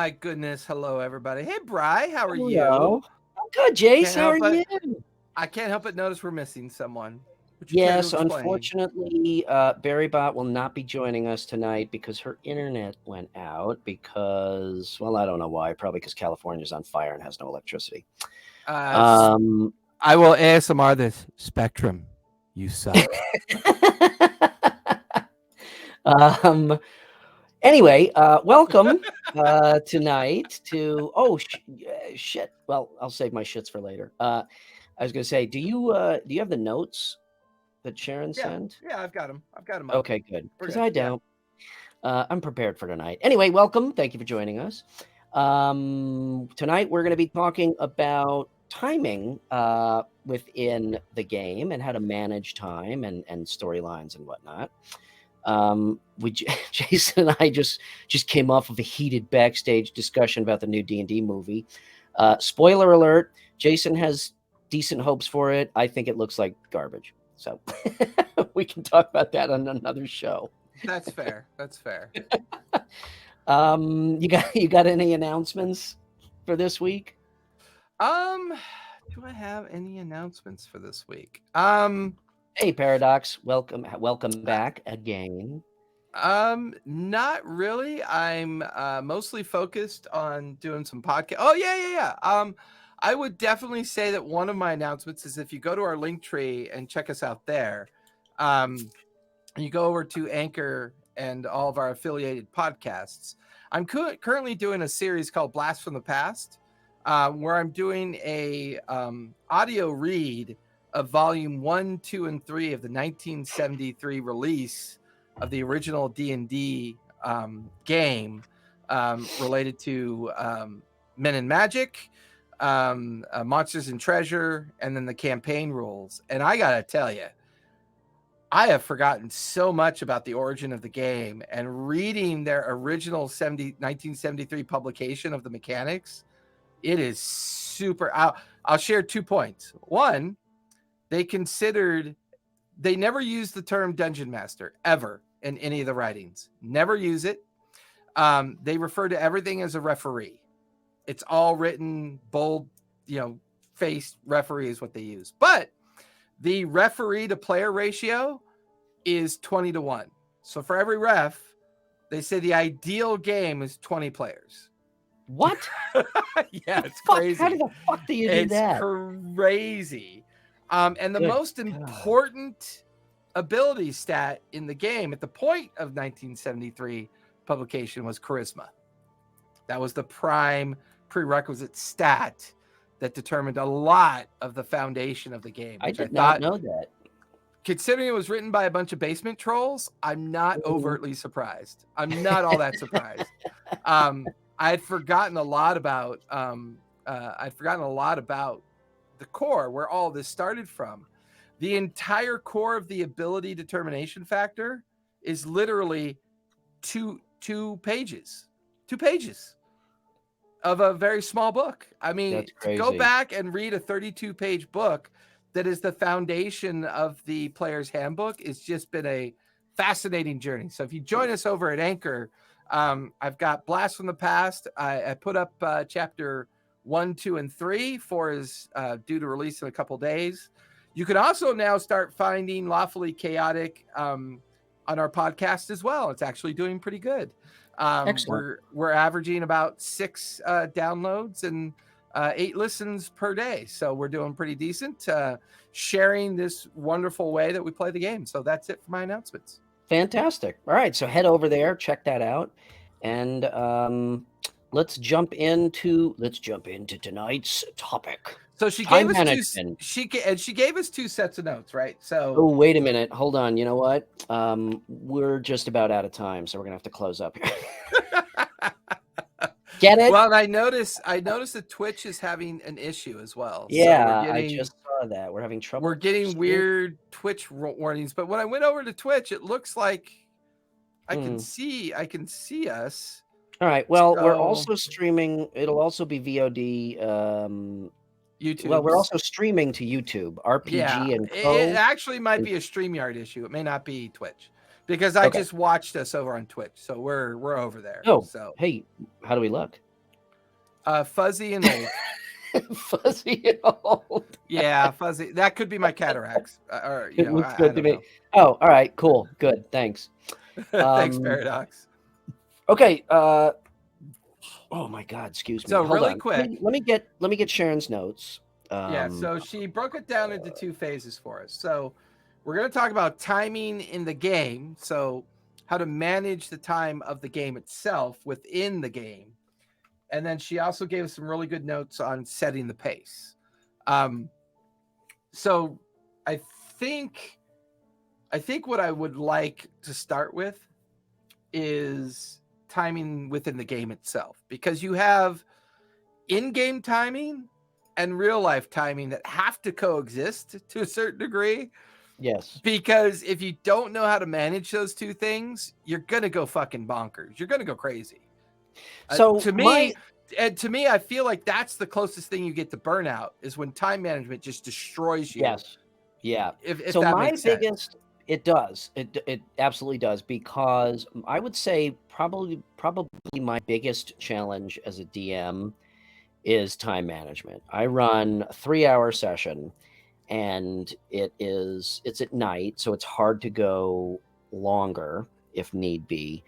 my goodness. Hello, everybody. Hey, Bri, how are Hello. you? I'm good, Jace. Can't How are help but you? I can't help but notice we're missing someone. Would you care to Yes, explain? unfortunately, Barrybot will not be joining us tonight because her internet went out because, well, I don't know why. Probably because California's on fire and has no electricity. S- Um, I will ASMR this. Spectrum, you suck. um, anyway, welcome tonight to, shit. Well, I'll save my shits for later. I was going to say, do you have the notes that Sharon Yeah, sent? yeah, I've got him. I've got him up. Okay, good. We're Because good. I Yeah. don't. I'm prepared for tonight. Anyway, welcome. Thank you for joining us. Tonight, we're going to be talking about timing within the game and how to manage time and storylines and whatnot. Jason and I just came off of a heated backstage discussion about the new D&D movie. Spoiler alert: Jason has decent hopes for it. I think it looks like garbage. So we can talk about that on another show. That's fair. That's fair. You got any announcements for this week? Um, do I have any announcements for this week? Hey, Paradox, welcome back again. Not really. I'm mostly focused on doing some podcast. Oh yeah. I would definitely say that one of my announcements is if you go to our link tree and check us out there, um, you go over to Anchor and all of our affiliated podcasts. I'm currently doing a series called Blast from the Past, where I'm doing a audio read of Volume 1, 2, and 3 of the 1973 release of the original D&D game related to Men and Magic, Monsters and Treasure, and then the campaign rules. And I gotta tell you, I have forgotten so much about the origin of the game, and reading their original 1973 publication of the mechanics, it is super. I'll share 2 points. One, they never used the term dungeon master ever in any of the writings. Never use it. They refer to everything as a referee. It's all written bold, faced referee is what they use. But the referee to player ratio is 20-1. So for every ref, they say the ideal game is 20 players. What? Yeah, it's Fuck! crazy. How the fuck do you do It's that? crazy. And the Good most God. important ability stat in the game at the point of 1973 publication was charisma. That was the prime prerequisite stat that determined a lot of the foundation of the game, I which I did not thought, know that. considering it was written by a bunch of basement trolls, I'm not overtly surprised. I'm not all that surprised. I had forgotten a lot about the core, where all this started from. The entire core of the ability determination factor is literally two pages. 2 pages of a very small book. I mean, That's to go crazy. back and read a 32-page book that is the foundation of the player's handbook, it's just been a fascinating journey. So if you join us over at Anchor, I've got Blast from the Past. I put up chapter 1, 2, and 3. 4 is due to release in a couple days. You can also now start finding Lawfully Chaotic on our podcast as well. It's actually doing pretty good. Excellent. We're averaging about 6 downloads and 8 listens per day, so we're doing pretty decent. Sharing this wonderful way that we play the game. So that's it for my announcements. Fantastic. All right, so head over there, check that out, and let's jump into tonight's topic. So she Time gave us management. she gave us 2 sets of notes, right? Oh, So wait a minute. Hold on. You know what? We're just about out of time, so we're gonna have to close up here. Get it? well, I noticed that Twitch is having an issue as well. So Yeah, I just saw that. We're having trouble. we're getting weird Twitch warnings. But when I went over to Twitch, it looks like I can see us. All right. Well, we're So- also streaming. It'll also be VOD. YouTube. Well, we're also streaming to YouTube, RPG and Co. It actually might be a StreamYard issue. It may not be Twitch, because I just watched us over on Twitch, so we're over there. Oh, so hey, how do we look? Fuzzy and old. Fuzzy and old. Yeah, fuzzy. That could be my cataracts, or It looks I good to don't me. know. Oh, all right, cool, good, thanks. Thanks, Um, Paradox. okay. Oh my God, excuse me. So Hold really on. quick, Let me get Sharon's notes. yeah. So she broke it down into two phases for us. So we're going to talk about timing in the game. So how to manage the time of the game itself within the game, and then she also gave us some really good notes on setting the pace. Um, so I think I think what I would like to start with is timing within the game itself, because you have in-game timing and real life timing that have to coexist to a certain degree, Yes. because if you don't know how to manage those two things, you're gonna go fucking bonkers. You're gonna go crazy. So To my me, and to me, I feel like that's the closest thing you get to burnout, is when time management just destroys you. Yes. Yeah. If So that my makes sense. biggest it does. It absolutely does, because I would say probably my biggest challenge as a DM is time management. I run a 3-hour session, and it's at night, so it's hard to go longer if need be.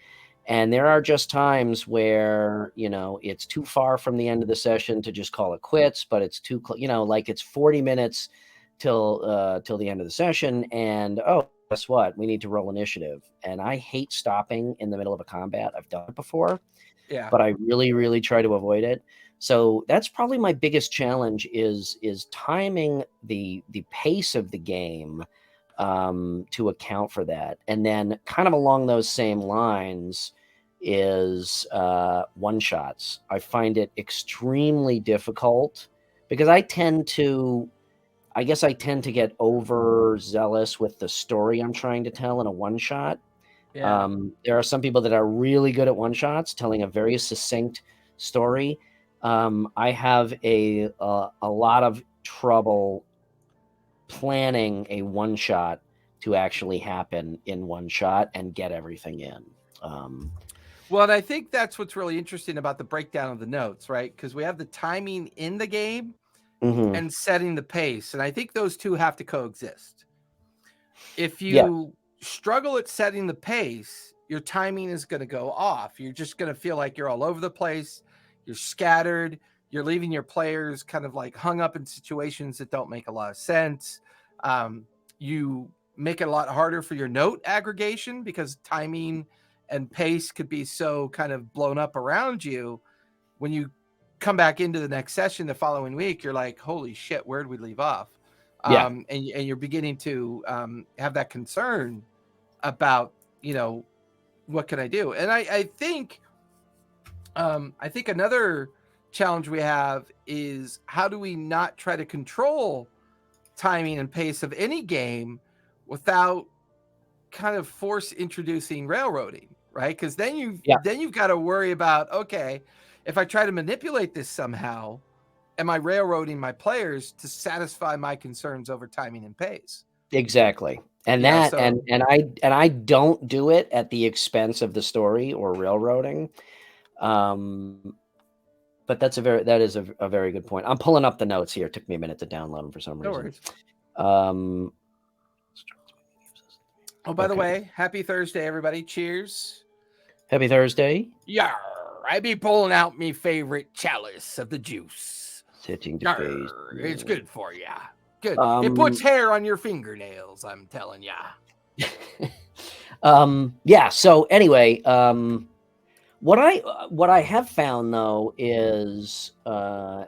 And there are just times where, it's too far from the end of the session to just call it quits, but it's like it's 40 minutes till the end of the session, and oh, guess what? We need to roll initiative. And I hate stopping in the middle of a combat. I've done it before, Yeah. but I really, really try to avoid it. So that's probably my biggest challenge is timing the pace of the game to account for that. And then kind of along those same lines is one shots. I find it extremely difficult because I guess I tend to get overzealous with the story I'm trying to tell in a one shot. Yeah. There are some people that are really good at one shots, telling a very succinct story. I have a lot of trouble planning a one shot to actually happen in one shot and get everything in. Um, Well, and I think that's what's really interesting about the breakdown of the notes, right? Because we have the timing in the game mhm. and setting the pace. And I think those two have to coexist. If Yeah, you struggle at setting the pace, your timing is going to go off. You're just going to feel like you're all over the place. You're scattered. You're leaving your players kind of like hung up in situations that don't make a lot of sense. You make it a lot harder for your note aggregation, because timing and pace could be so kind of blown up around you. When you come back into the next session the following week, you're like, holy shit, where'd we leave off? yeah, And you're beginning to have that concern about, what can I do? And I think another challenge we have is, how do we not try to control timing and pace of any game without kind of force introducing railroading, right? Because yeah. then you've got to worry about, okay, if I try to manipulate this somehow, am I railroading my players to satisfy my concerns over timing and pace? Exactly. And You know, that so and I don't do it at the expense of the story or railroading. Um, but that is a very good point. I'm pulling up the notes here. It took me a minute to download them for some no reason. worries. Um, Oh, by the okay. way, happy Thursday, everybody. Cheers. Happy Thursday. Yar, I be pulling out me favorite chalice of the juice. Setting the pace. Yar, it's good for ya. Good. It puts Um, hair on your fingernails, I'm telling ya. yeah. So anyway, what I have found though is I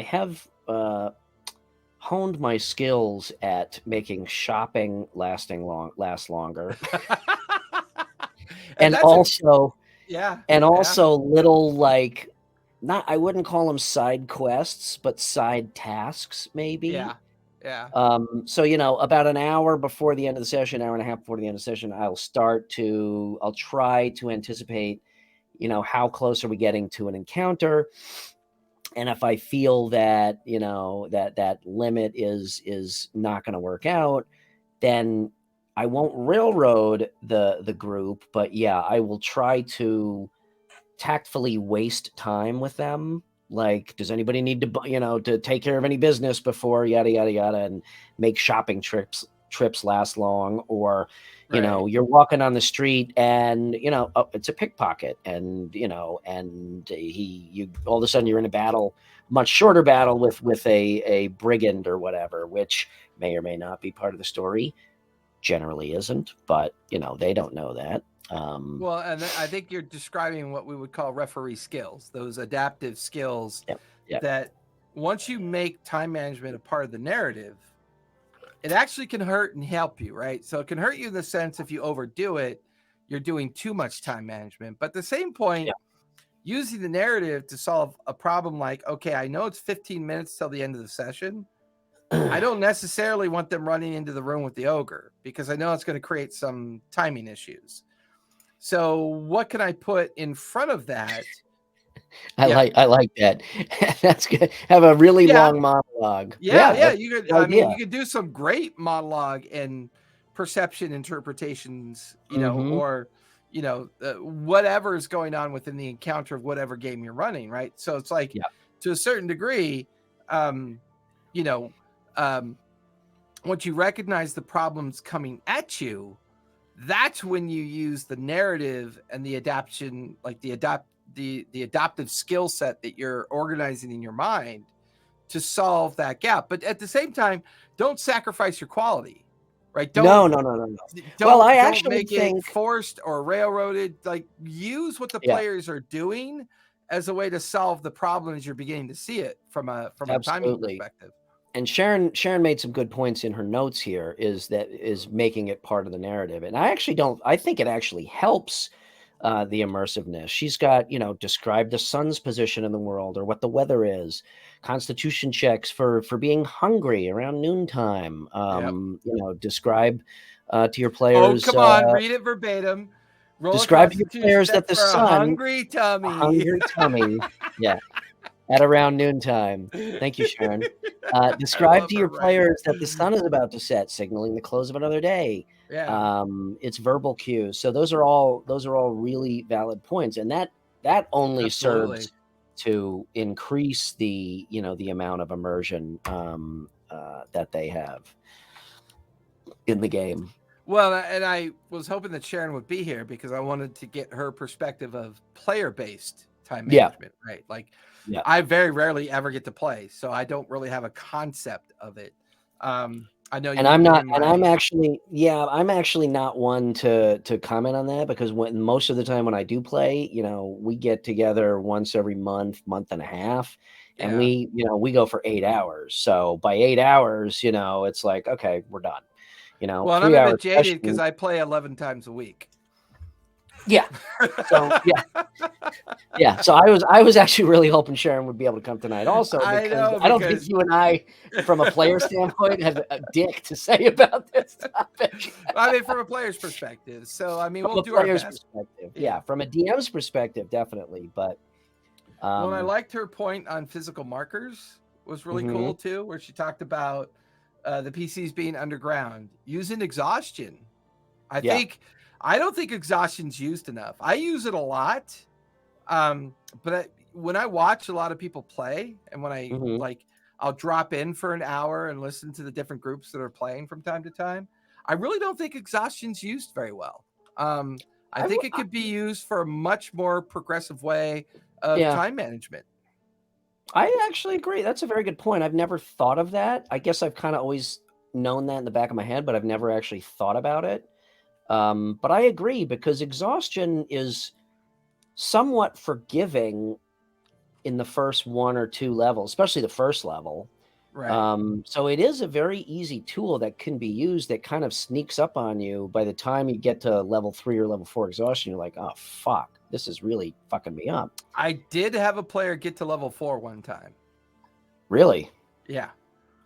have honed my skills at making shopping last longer, And and that's a also yeah, and yeah, also little like not I wouldn't call them side quests, but side tasks maybe. yeah, yeah. So about an hour before the end of the session, hour and a half before the end of the session, I'll try to anticipate, how close are we getting to an encounter, and if I feel that that limit is not going to work out, then I won't railroad the group, but yeah, I will try to tactfully waste time with them. Like, does anybody need to, to take care of any business before yada yada yada, and make shopping trips last long? Or, Right. you're walking on the street and oh, it's a pickpocket, and you all of a sudden you're in a battle, much shorter battle with a brigand or whatever, which may or may not be part of the story. Generally isn't, but they don't know that. Well, and I think you're describing what we would call referee skills, those adaptive skills Yep, yep. that once you make time management a part of the narrative, it actually can hurt and help you, right? So it can hurt you in the sense if you overdo it, you're doing too much time management. But at the same point, Yeah. using the narrative to solve a problem like, okay, I know it's 15 minutes till the end of the session. I don't necessarily want them running into the room with the ogre because I know it's going to create some timing issues. So what can I put in front of that? I like that. That's good. Have a really long monologue. Yeah. That's You could, a good idea. you could do some great monologue and perception interpretations, Mhm. or, whatever is going on within the encounter of whatever game you're running. Right. So it's like, Yeah. to a certain degree, you know, once you recognize the problems coming at you, that's when you use the narrative and the adaptation, like the adaptive skill set that you're organizing in your mind to solve that gap. But at the same time, don't sacrifice your quality, right? No. Well, I Don't actually make it think forced or railroaded. Like, use what the yeah, players are doing as a way to solve the problem as you're beginning to see it from a timing absolutely. perspective. And Sharon made some good points in her notes here, is making it part of the narrative. And I think it actually helps the immersiveness. She's got, describe the sun's position in the world or what the weather is, constitution checks for being hungry around noontime. Yep. Describe to your Oh, players. come on, read it verbatim. Roll a Describe to your constitution players check that the for a sun, hungry a tummy. hungry tummy, yeah, at around noontime. Thank you, Sharon. I Describe love to her your writing. players that the sun is about to set, signaling the close of another day. Yeah, It's verbal cues. So those are all really valid points, and that only absolutely. serves to increase the amount of immersion that they have in the game. Well, and I was hoping that Sharon would be here because I wanted to get her perspective of player-based time Yeah, management, right? Like, yeah. I very rarely ever get to play, so I don't really have a concept of it. I know And you've been in I'm my actually not one to comment on that, because when most of the time when I do play, we get together once every month and a half, and yeah. we go for 8 hours. So by 8 hours, it's like, okay, we're done. Well, and I'm Three a hour bit jaded because session. I play 11 times a week. Yeah. So yeah. So I was actually really hoping Sharon would be able to come tonight also, I because know, I don't think because you and I, from a player standpoint, have a dick to say about this topic. I mean, from a player's perspective. So, I mean, From we'll a do our player's best. perspective, Yeah. yeah. From a DM's perspective, definitely. But Well, and I liked her point on physical markers was really cool mhm. too, where she talked about the PCs being underground using exhaustion. I Yeah. think I don't think exhaustion's used enough. I use it a lot, but when I watch a lot of people play, and when I Mhm. like, I'll drop in for an hour and listen to the different groups that are playing from time to time. I really don't think exhaustion's used very well. I I w think it could be used for a much more progressive way of Yeah. time management. I actually agree. That's a very good point. I've never thought of that. I guess I've kinda always known that in the back of my head, but I've never actually thought about it. But I agree, because exhaustion is somewhat forgiving in the first 1 or 2 levels, especially the first level. Right. So it is a very easy tool that can be used, that kind of sneaks up on you by the time you get to level 3 or level 4 exhaustion. You're like, "Oh, fuck. This is really fucking me up." I did have a player get to level 4 one time. Really? Yeah.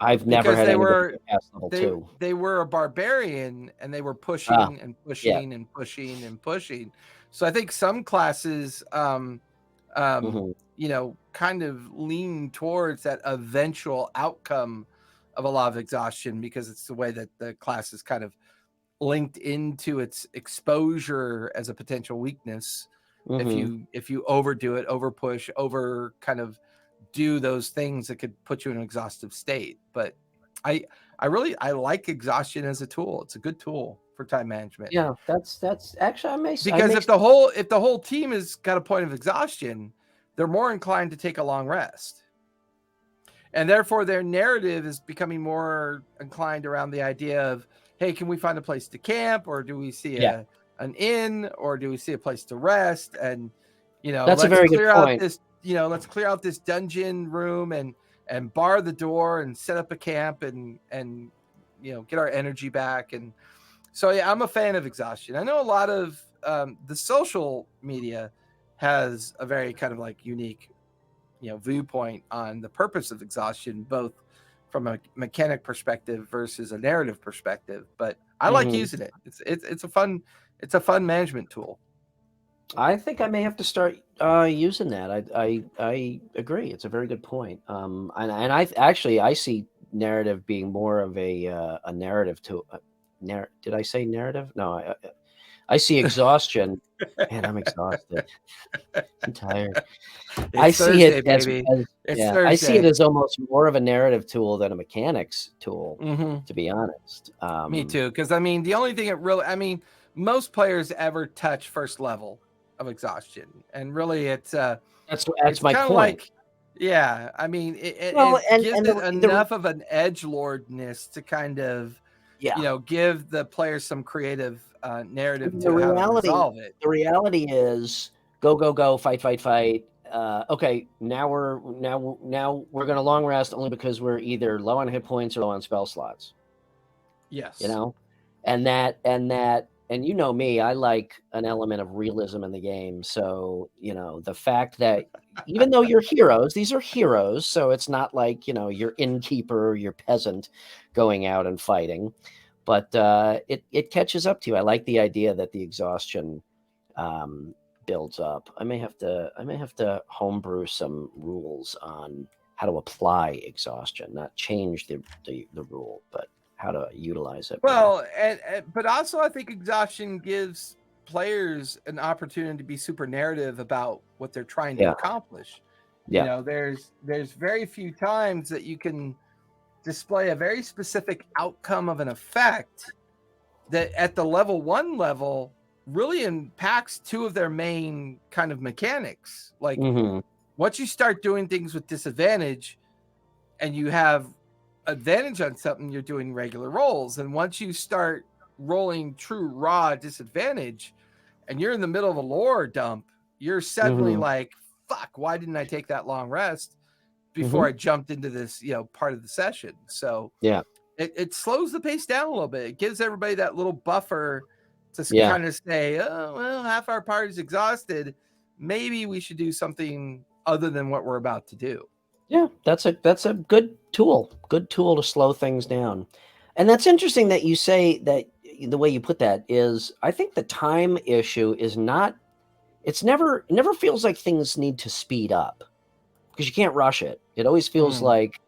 I've never Because had anybody get past level 2. they were a barbarian and they were Ah, pushing and yeah. pushing and pushing and pushing. So I think some classes Mhm. kind of lean towards that eventual outcome of a lot of exhaustion because it's the way that the class is kind of linked into its exposure as a potential weakness. Mm-hmm. if you overdo it, over push, over kind of do those things that could put you in an exhaustive state. But I I like exhaustion as a tool. It's a good tool for time management. Yeah, that's actually Because if the whole team has got a point of exhaustion, they're more inclined to take a long rest. And therefore their narrative is becoming more inclined around the idea of, hey, can we find a place to camp, or do we see yeah, an inn, or do we see a place to rest? And that's a very good point. let's clear out this dungeon room and bar the door and set up a camp and get our energy back. And so yeah, I'm a fan of exhaustion. I know a lot of the social media has a very kind of like unique viewpoint on the purpose of exhaustion, both from a mechanic perspective versus a narrative perspective. But I like Mm-hmm. using it. It's a fun management tool. I think I may have to start using that. I agree. It's a very good point. And I see narrative being more of a narrative to. Did I say narrative? No, I see exhaustion. Man, I'm exhausted. I'm tired. I It's see it Thursday, baby. It's yeah. I see it Thursday. as almost more of a narrative tool than a mechanics tool, Mm-hmm. to be honest. Me too. Because I mean, the only thing most players ever touch first level of exhaustion, and really, That's it's my kind of point. like, yeah. I mean, it Well, gives and it the enough of an edge lordness to kind of, yeah. give the players some creative narrative The to how to reality resolve it. the reality is go, go, go, fight, fight, fight. Okay, now we're gonna long rest only because we're either low on hit points or low on spell slots. You Yes. know, and you know me, I like an element of realism in the game. So the fact that even though you're heroes, these are heroes, so it's not like your innkeeper or your peasant going out and fighting. But it catches up to you. I like the idea that the exhaustion builds up. I may have to homebrew some rules on how to apply exhaustion, not change the rule, but how to utilize it more. Well, but also I think exhaustion gives players an opportunity to be super narrative about what they're trying to Yeah, accomplish. yeah, There's very few times that you can display a very specific outcome of an effect that at the level 1 level really impacts two of their main kind of mechanics. Like, hmm once you start doing things with disadvantage and you have advantage on something, you're doing regular rolls. And once you start rolling true raw disadvantage and you're in the middle of a lore dump, you're suddenly hmm like, fuck, why didn't I take that long rest before hmm I jumped into this, part of the session? So yeah, it slows the pace down a little bit. It gives everybody that little buffer to yeah, kind of say, oh, well, half our party's exhausted. Maybe we should do something other than what we're about to do. yeah. That's a good tool to slow things down. And that's interesting that you say that. The way you put that is, I think the time issue is not. It never feels like things need to speed up because you can't rush it. It always feels Mm, like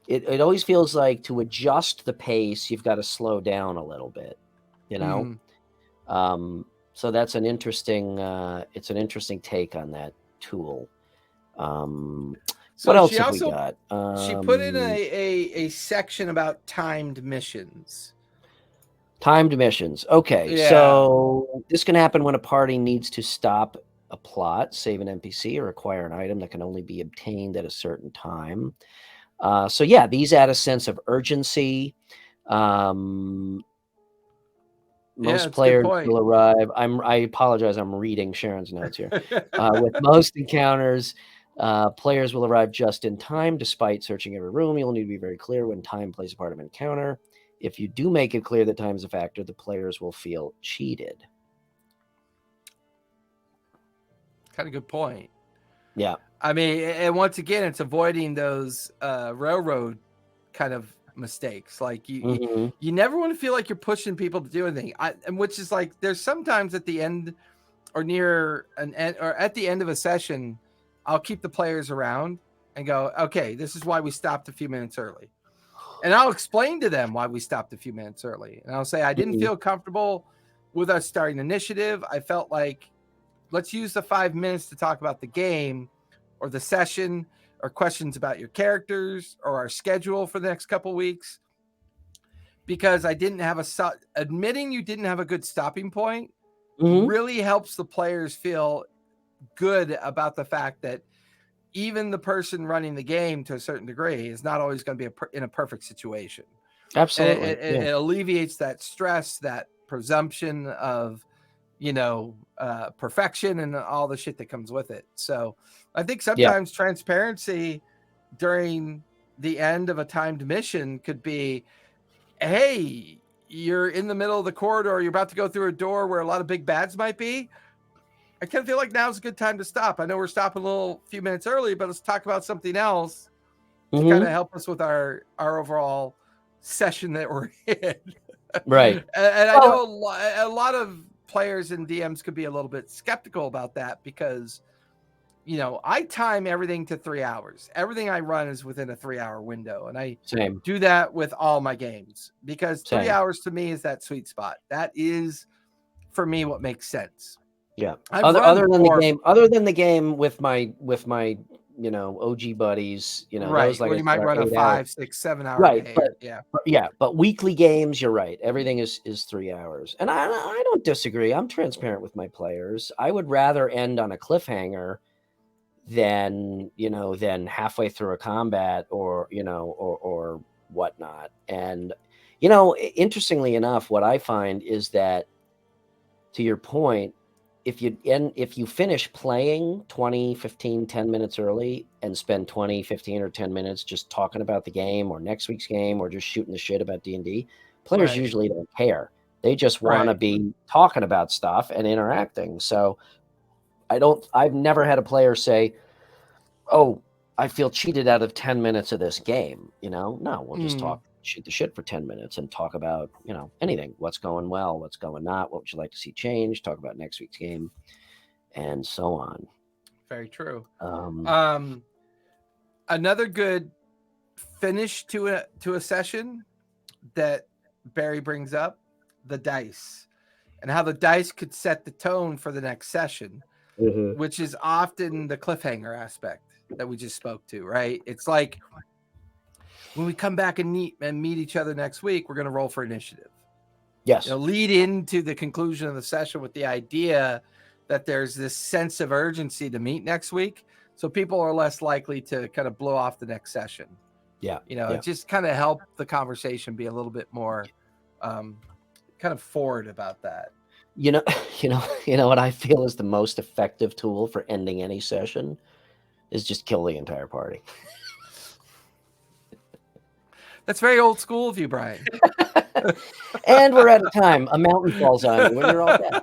it always feels like to adjust the pace, you've got to slow down a little bit, you know? mm. So that's an interesting it's an interesting take on that tool. What So else have we got? she put in a section about timed missions. Timed missions. Okay, Yeah. so this can happen when a party needs to stop a plot, save an NPC, or acquire an item that can only be obtained at a certain time. So yeah, these add a sense of urgency. Um, Yeah, most it's a good players point. will arrive. I apologize. I'm reading Sharon's notes here. With most encounters, players will arrive just in time, despite searching every room. You'll need to be very clear when time plays a part of an encounter. If you do make it clear that time is a factor, the players will feel cheated. Kind of good point. Yeah. I mean, and once again, it's avoiding those railroad kind of mistakes. Like hmm you never want to feel like you're pushing people to do anything. And which is like, there's sometimes at the end or near an end or at the end of a session, I'll keep the players around and go, okay, this is why we stopped a few minutes early. And I'll explain to them why we stopped a few minutes early. And I'll say, I didn't hmm feel comfortable with us starting initiative. I felt like let's use the 5 minutes to talk about the game or the session or questions about your characters or our schedule for the next couple weeks. Because I didn't have admitting you didn't have a good stopping point really helps the players feel good about the fact that even the person running the game to a certain degree is not always going to be in a perfect situation. Absolutely. It alleviates that stress, that presumption of, perfection and all the shit that comes with it. So I think sometimes transparency during the end of a timed mission could be, hey, you're in the middle of the corridor, you're about to go through a door where a lot of big bads might be. I kind of feel like now's a good time to stop. I know we're stopping a few minutes early, but let's talk about something else to kind of help us with our overall session that we're in. Right. And I know a lot of players and DMs could be a little bit skeptical about that because, I time everything to 3 hours. Everything I run is within a 3-hour window. And I do that with all my games because 3 hours to me is that sweet spot. That is, for me, what makes sense. Yeah. Other than the game with my OG buddies, right. those, like, where you might run a 5, 6, 7 hour right, game. But weekly games, you're right. Everything is 3 hours. And I don't disagree. I'm transparent with my players. I would rather end on a cliffhanger than halfway through a combat or whatnot. And interestingly enough, what I find is that, to your point, if you finish playing 20, 15, 10 minutes early and spend 20, 15 or 10 minutes just talking about the game or next week's game or just shooting the shit about D&D, players usually don't care. They just want to be talking about stuff and interacting. So I've never had a player say, "Oh, I feel cheated out of 10 minutes of this game." No, we'll just shoot the shit for 10 minutes and talk about, anything. What's going well, what's going not, what would you like to see change, talk about next week's game, and so on. Very true. Another good finish to a session that Barry brings up, the dice, and how the dice could set the tone for the next session. Which is often the cliffhanger aspect that we just spoke to, right? It's like when we come back and meet each other next week, we're going to roll for initiative. Yes. Lead into the conclusion of the session with the idea that there's this sense of urgency to meet next week. So people are less likely to kind of blow off the next session. Yeah. It just kind of helped the conversation be a little bit more kind of forward about that. You know what I feel is the most effective tool for ending any session is just kill the entire party. That's very old school of you, Brian. And we're out of time. A mountain falls on you and you're all dead.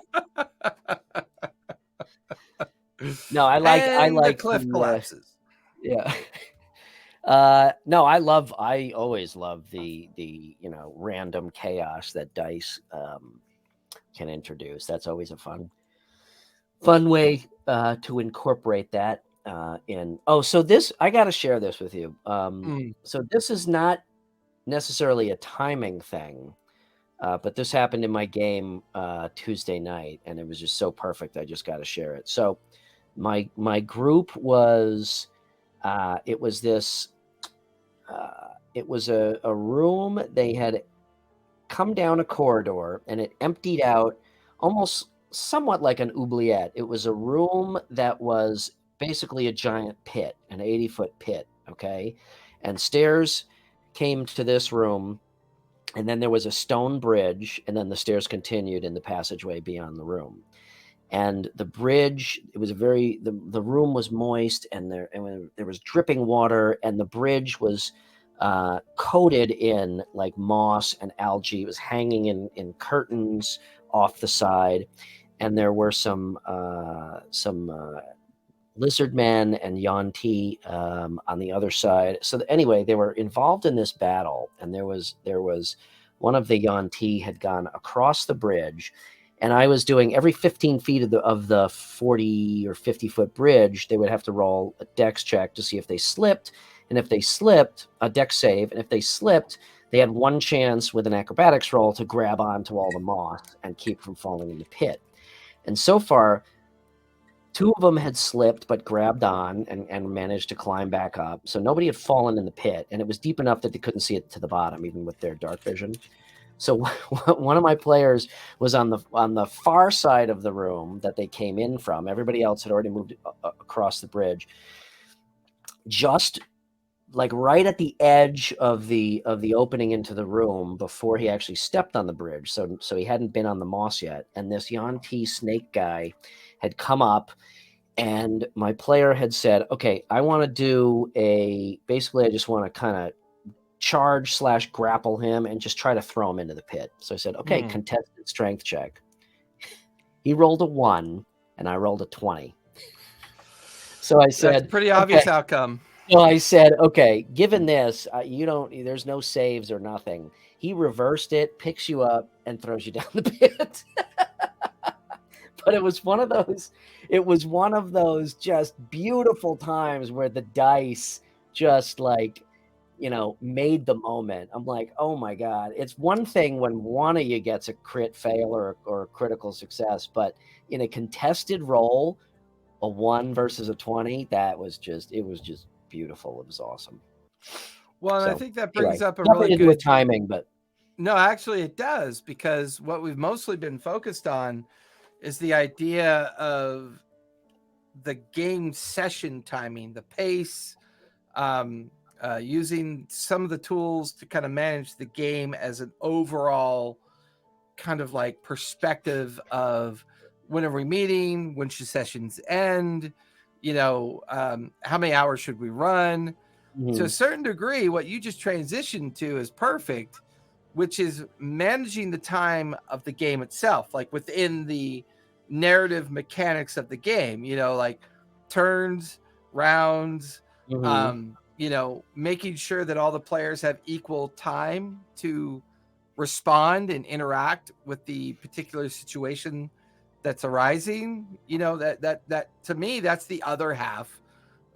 No, I like the cliff collapses. Yeah. No, I always love the random chaos that dice can introduce. That's always a fun way to incorporate that in. So this, I got to share this with you. So this is not necessarily a timing thing, but this happened in my game Tuesday night, and it was just so perfect. I just got to share it. So my group was it was a room. They had come down a corridor and it emptied out almost somewhat like an oubliette. It was a room that was basically a giant pit, an 80-foot pit. Okay. And stairs came to this room, and then there was a stone bridge, and then the stairs continued in the passageway beyond the room. And the bridge, it was the room was moist, and there was dripping water, and the bridge was coated in like moss and algae. It was hanging in curtains off the side, and there were some lizard men and Yuan-ti on the other side. So anyway, they were involved in this battle, and there was one of the Yuan-ti had gone across the bridge, and I was doing every 15 feet of the 40 or 50-foot bridge, they would have to roll a dex check to see if they slipped. And if they slipped, a dex save, and if they slipped, they had one chance with an acrobatics roll to grab onto all the moss and keep from falling in the pit. And so far, Two of them had slipped but grabbed on and managed to climb back up. So nobody had fallen in the pit, and it was deep enough that they couldn't see it to the bottom, even with their dark vision. So one of my players was on the far side of the room that they came in from. Everybody else had already moved across the bridge, just like right at the edge of the opening into the room before he actually stepped on the bridge. So he hadn't been on the moss yet. And this Yuan-Ti snake guy had come up, and my player had said, okay, I want to do basically I just want to kind of charge / grapple him and just try to throw him into the pit. So I said, okay, contested strength check. He rolled a 1 and I rolled a 20. So I said, that's a pretty obvious outcome. So I said, okay, given this, there's no saves or nothing. He reversed it, picks you up, and throws you down the pit. But it was one of those just beautiful times where the dice just like, made the moment. I'm like, oh my God. It's one thing when one of you gets a crit fail or a critical success, but in a contested roll, a 1 versus a 20, it was just beautiful. It was awesome. Well, and I think that brings up a nothing really to do good with timing, but no, actually it does, because what we've mostly been focused on is the idea of the game session timing, the pace, using some of the tools to kind of manage the game as an overall kind of like perspective of when are we meeting, when should sessions end, how many hours should we run. To a certain degree, what you just transitioned to is perfect, which is managing the time of the game itself, like within the narrative mechanics of the game, like turns, rounds, making sure that all the players have equal time to respond and interact with the particular situation that's arising. That to me, that's the other half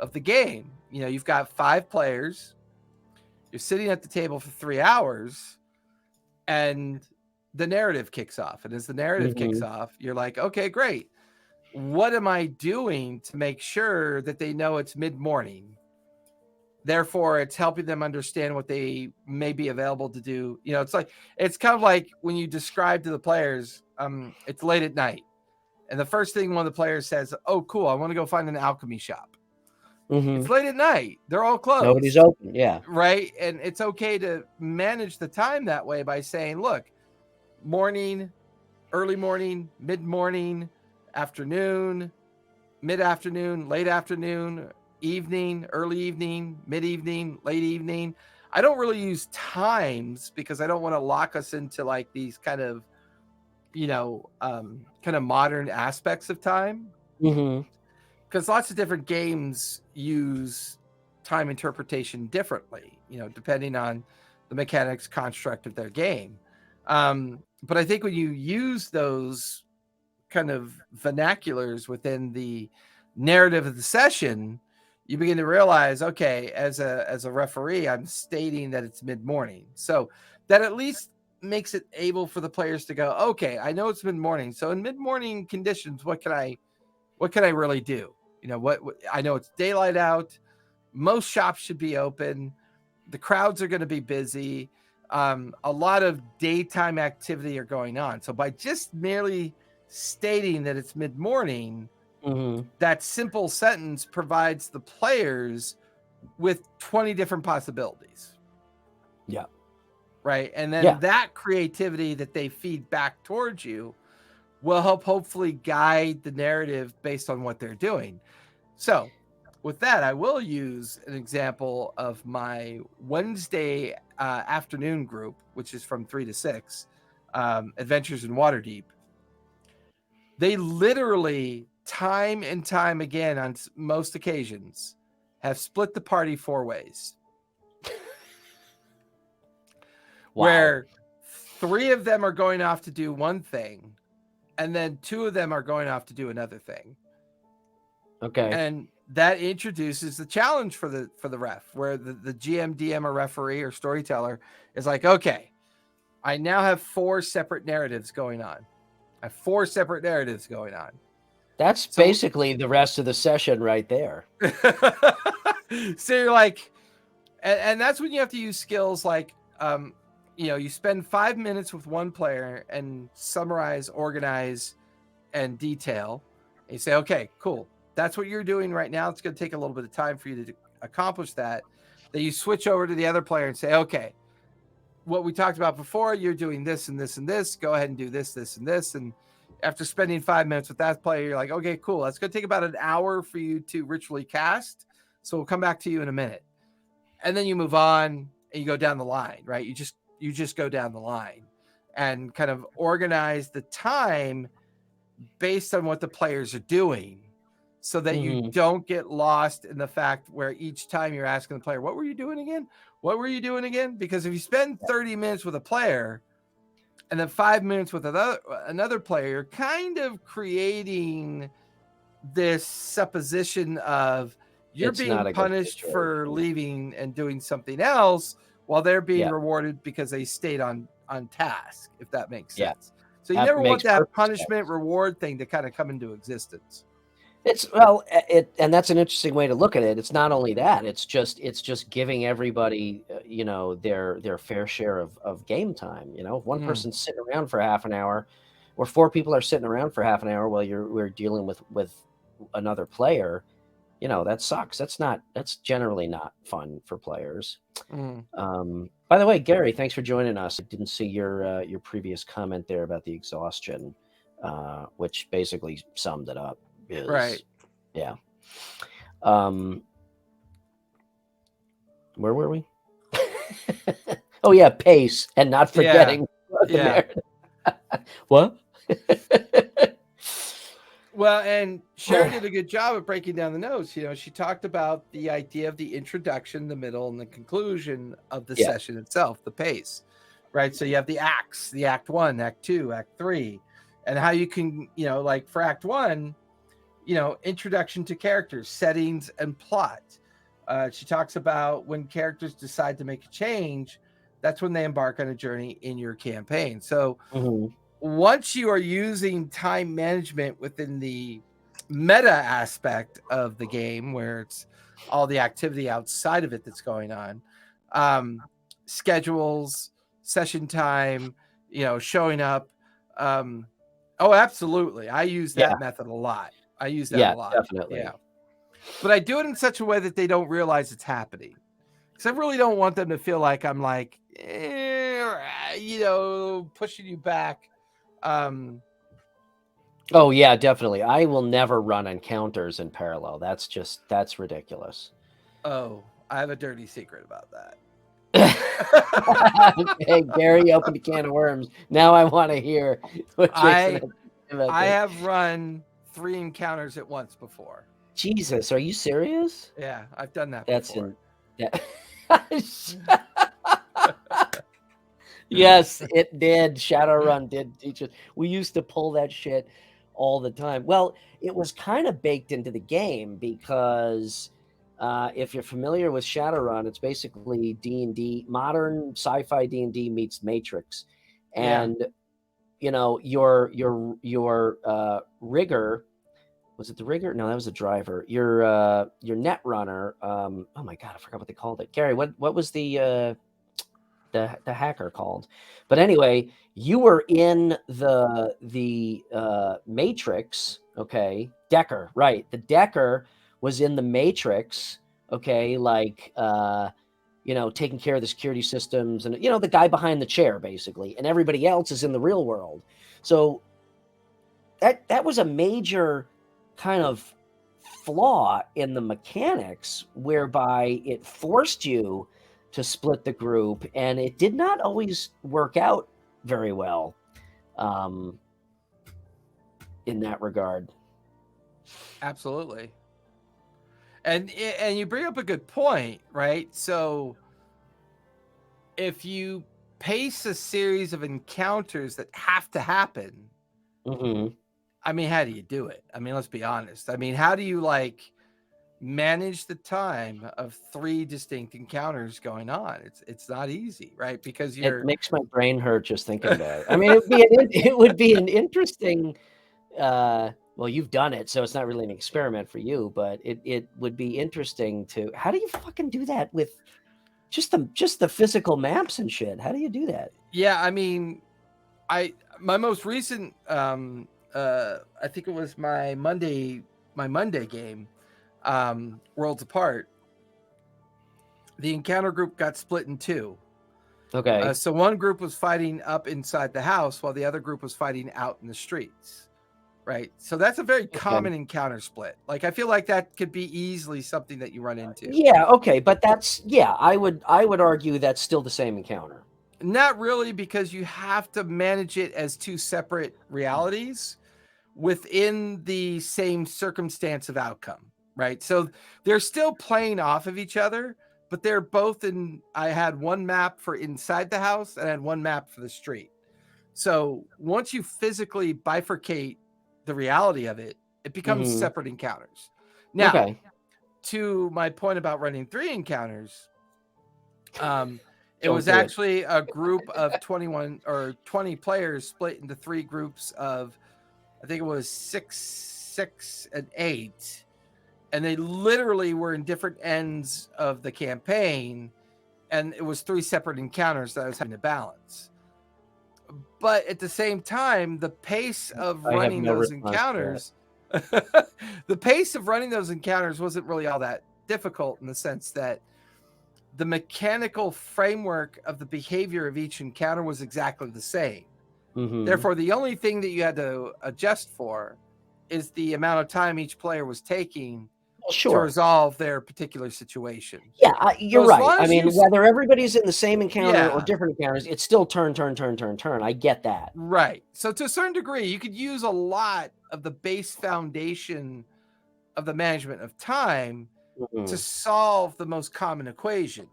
of the game. You've got 5 players, you're sitting at the table for 3 hours, and the narrative kicks off. And as the narrative kicks off, you're like, okay, great. What am I doing to make sure that they know it's mid-morning? Therefore, it's helping them understand what they may be available to do. It's kind of like when you describe to the players, it's late at night. And the first thing one of the players says, oh, cool, I want to go find an alchemy shop. It's late at night. They're all closed. Nobody's open. Yeah. Right. And it's okay to manage the time that way by saying, look, morning, early morning, mid-morning, afternoon, mid-afternoon, late afternoon, evening, early evening, mid-evening, late evening. I don't really use times because I don't want to lock us into like these kind of, kind of modern aspects of time. Because lots of different games use time interpretation differently, depending on the mechanics construct of their game. But I think when you use those kind of vernaculars within the narrative of the session, you begin to realize, okay, as a referee, I'm stating that it's mid-morning. So that at least makes it able for the players to go, okay, I know it's mid-morning. So in mid-morning conditions, what can I really do? What I know it's daylight out. Most shops should be open. The crowds are going to be busy. A lot of daytime activity are going on. So by just merely stating that it's mid-morning, that simple sentence provides the players with 20 different possibilities. Yeah. Right. And then that creativity that they feed back towards you will help hopefully guide the narrative based on what they're doing. So with that, I will use an example of my Wednesday afternoon group, which is from 3 to 6, Adventures in Waterdeep. They literally, time and time again, on most occasions, have split the party 4 ways. Wow. Where 3 of them are going off to do one thing, and then 2 of them are going off to do another thing. Okay. And that introduces the challenge for the ref, where the GM, DM, or referee or storyteller is like, okay, I now have 4 separate narratives going on. That's So basically the rest of the session right there. so you're like, and that's when you have to use skills like, you spend 5 minutes with one player and summarize, organize, and detail. And you say, okay, cool. That's what you're doing right now. It's going to take a little bit of time for you to accomplish that. Then you switch over to the other player and say, okay, what we talked about before, you're doing this and this and this. Go ahead and do this, this, and this. And after spending 5 minutes with that player, you're like, okay, cool. That's going to take about an hour for you to ritually cast. So we'll come back to you in a minute. And then you move on and you go down the line, right? You just go down the line and kind of organize the time based on what the players are doing, so that you don't get lost in the fact where each time you're asking the player, what were you doing again? What were you doing again? Because if you spend 30 minutes with a player and then 5 minutes with another player, you're kind of creating this supposition of you're It's not being a good punished for situation. leaving and doing something else while they're being Yeah. rewarded because they stayed on task, if that makes Yeah. sense. So you That never want makes that perfect punishment sense. reward thing to kind of come into existence. And that's an interesting way to look at it. It's not only that; it's just giving everybody, their fair share of game time. If one person's sitting around for half an hour, or four people are sitting around for half an hour while we're dealing with another player, that sucks. That's generally not fun for players. By the way, Gary, thanks for joining us. I didn't see your previous comment there about the exhaustion, which basically summed it up. Right. Yeah. Where were we? Oh yeah, pace and not forgetting the merit. What? Well, and Sharon did a good job of breaking down the notes. She talked about the idea of the introduction, the middle, and the conclusion of the session itself, the pace, right? So you have the acts, the act 1, act 2, act 3, and how you can, like for act 1, introduction to characters, settings, and plot. She talks about when characters decide to make a change, that's when they embark on a journey in your campaign. So once you are using time management within the meta aspect of the game, where it's all the activity outside of it that's going on, schedules, session time, showing up. Oh, absolutely. I use that method a lot. I use that a lot. Definitely. Yeah. But I do it in such a way that they don't realize it's happening. Because I really don't want them to feel like I'm like, pushing you back. Oh yeah, definitely. I will never run encounters in parallel. That's ridiculous. Oh, I have a dirty secret about that. Hey, Gary opened a can of worms. Now I want to hear what Jason I have run 3 encounters at once before. Jesus, are you serious? Yeah, I've done that before. Yes, it did. Shadowrun did teach us. We used to pull that shit all the time. Well, it was kind of baked into the game because if you're familiar with Shadowrun, it's basically D&D, modern sci-fi D&D meets Matrix, and your rigger. Was it the rigger? No, that was the driver. Your net runner. Oh my god, I forgot what they called it. Gary, what was the hacker called? But anyway, you were in the Matrix. Okay, Decker. Right, the Decker was in the Matrix. Okay, like taking care of the security systems and the guy behind the chair basically, and everybody else is in the real world. So that was a major kind of flaw in the mechanics, whereby it forced you to split the group, and it did not always work out very well in that regard. Absolutely. And you bring up a good point, right? So if you pace a series of encounters that have to happen, I mean, how do you do it? I mean, let's be honest. I mean, how do you manage the time of 3 distinct encounters going on? It's not easy, right? Because it makes my brain hurt just thinking about it. I mean, it would be an interesting Well, you've done it, so it's not really an experiment for you, but it would be interesting to. How do you fucking do that with just the physical maps and shit? How do you do that? Yeah, I mean, my most recent I think it was my Monday game, Worlds Apart. The encounter group got split in two. Okay. So one group was fighting up inside the house while the other group was fighting out in the streets. Right. So that's a very common encounter split. Like, I feel like that could be easily something that you run into. Yeah, okay, but that's I would argue that's still the same encounter. Not really, because you have to manage it as two separate realities within the same circumstance of outcome, right? So they're still playing off of each other, but they're both in. I had one map for inside the house and I had one map for the street. So once you physically bifurcate the reality of it, it becomes separate encounters. Now, to my point about running 3 encounters, it was actually a group of 21 or 20 players split into 3 groups of, I think it was 6, 6, and 8. And they literally were in different ends of the campaign. And it was 3 separate encounters that I was having to balance. But at the same time, the pace of running those encounters, the pace of running those encounters wasn't really all that difficult, in the sense that the mechanical framework of the behavior of each encounter was exactly the same. Therefore, the only thing that you had to adjust for is the amount of time each player was taking to resolve their particular situation. Yeah, you're right. I mean, whether everybody's in the same encounter or different encounters, it's still turn. I get that. Right. So to a certain degree, you could use a lot of the base foundation of the management of time to solve the most common equation.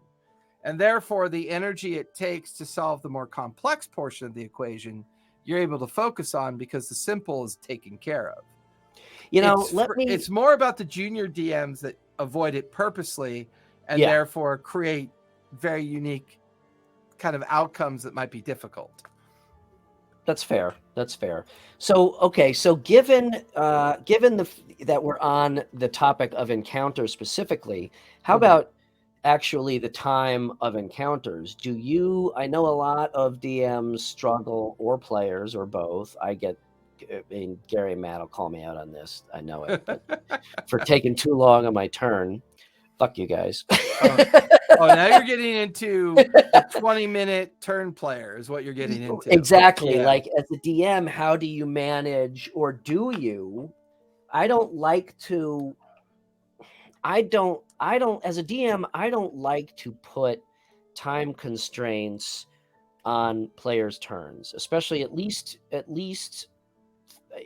And therefore, the energy it takes to solve the more complex portion of the equation, you're able to focus on, because the simple is taken care of. It's more about the junior DMs that avoid it purposely and therefore create very unique kind of outcomes that might be difficult. That's fair. So, okay. So given that we're on the topic of encounters specifically, how about actually the time of encounters? I know a lot of DMs struggle, or players, or both. And Gary and Matt will call me out on this. I know it, but for taking too long on my turn. Fuck you guys. Now you're getting into the 20-minute turn player is what you're getting into. Exactly. Yeah. Like, as a DM, how do you manage, or do you? I don't, as a DM, I don't like to put time constraints on players' turns, especially at least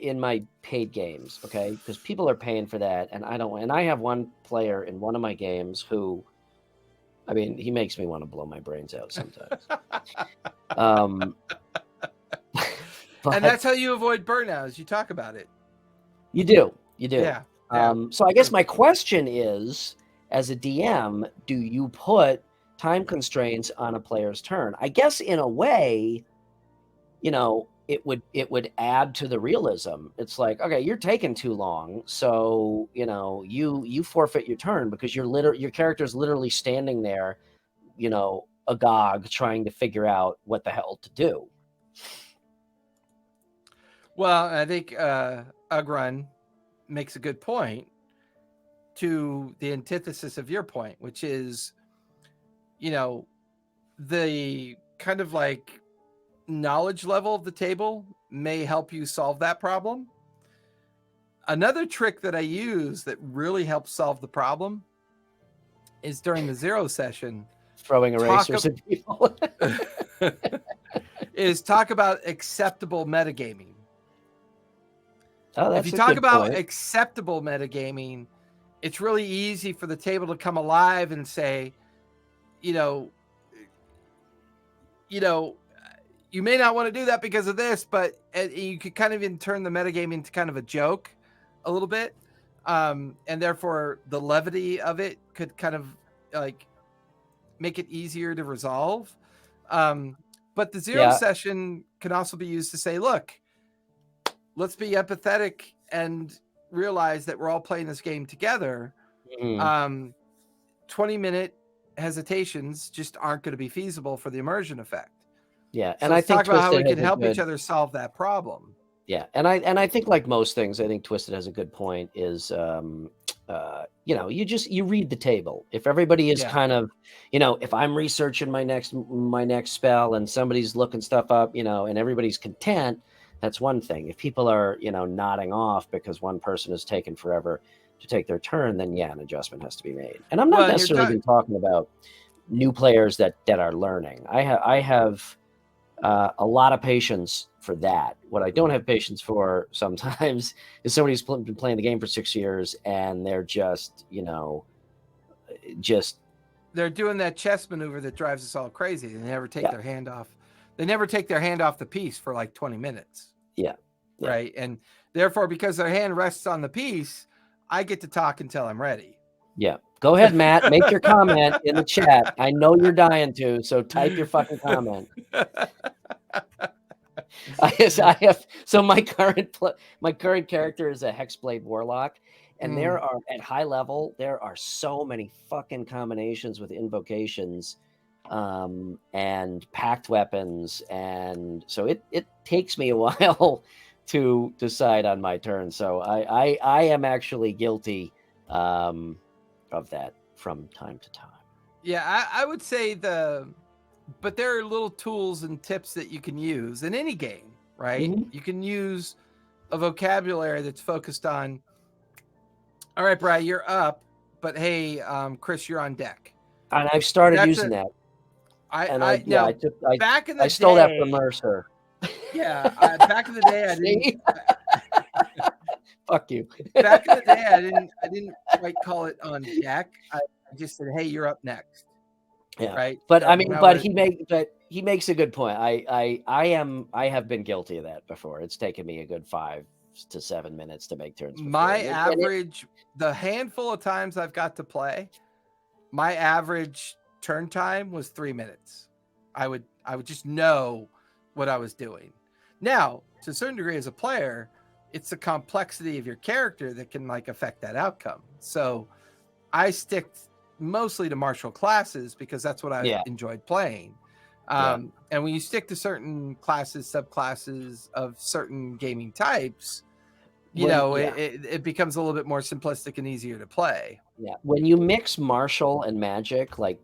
in my paid games, okay? Because people are paying for that, and I have one player in one of my games who, I mean, he makes me want to blow my brains out sometimes. And that's how you avoid burnout, as you talk about it. You do. Yeah. So I guess my question is, as a DM, do you put time constraints on a player's turn? I guess in a way, it would add to the realism. It's like, okay, you're taking too long, so you forfeit your turn, because your character's literally standing there, agog, trying to figure out what the hell to do. Well, I think Ugrun makes a good point to the antithesis of your point, which is, the kind of like knowledge level of the table may help you solve that problem. Another trick that I use that really helps solve the problem is during the 0 session, throwing erasers at people. is talk about acceptable metagaming. Oh, that's if you talk about acceptable metagaming, it's really easy for the table to come alive and say, you may not want to do that because of this, but you could kind of even turn the metagaming into kind of a joke a little bit. And therefore the levity of it could kind of like make it easier to resolve. But the 0 session can also be used to say, look, let's be empathetic and realize that we're all playing this game together, Mhm. 20-minute hesitations just aren't going to be feasible for the immersion effect. Yeah, So and I let's think talk about how we Twisted can has a help each good other solve that problem. yeah, and I think like most things, I think Twisted has a good point. Is you read the table. If everybody is Yeah. kind of, if I'm researching my next spell and somebody's looking stuff up, and everybody's content, that's one thing. If people are nodding off because one person has taken forever to take their turn, then yeah, an adjustment has to be made. And I'm not Well, and you're necessarily talking. even talking about new players that are learning. I have a lot of patience for that. What I don't have patience for sometimes is somebody who's been playing the game for 6 years and they're just They're doing that chess maneuver that drives us all crazy. They never take yeah, their hand off. They never take their hand off the piece for like 20 minutes. yeah, yeah, Right. And therefore, because their hand rests on the piece, I get to talk until I'm ready. yeah. Go ahead, Matt. Make your comment in the chat. I know you're dying to, so type your fucking comment. I have so my current character is a Hexblade Warlock, and there are at high level there are so many fucking combinations with invocations, and packed weapons, and so it takes me a while to decide on my turn. So I am actually guilty of that from time to time. Yeah, I would say but there are little tools and tips that you can use in any game, right? Mhm. You can use a vocabulary that's focused on, all right, Brian, you're up, but hey, Chris, you're on deck. And I've started That's using a, that, and I I now took back in I the stole that from day, Mercer. yeah, back in the day, I didn't. See? Fuck you. Back in the day, I didn't quite call it on deck. I just said, hey, you're up next, Yeah, right? but So I when mean, I was he makes a good point. I have been guilty of that before. It's taken me a good 5 to 7 minutes to make turns before. my average, the handful of times I've got to play, my average turn time was 3 minutes. I would just know what I was doing. Now, to a certain degree, as a player, it's the complexity of your character that can like affect that outcome. So I stick mostly to martial classes because that's what I Yeah, enjoyed playing. yeah. And when you stick to certain classes, subclasses of certain gaming types, Yeah, it becomes a little bit more simplistic and easier to play. yeah. When you mix martial and magic, like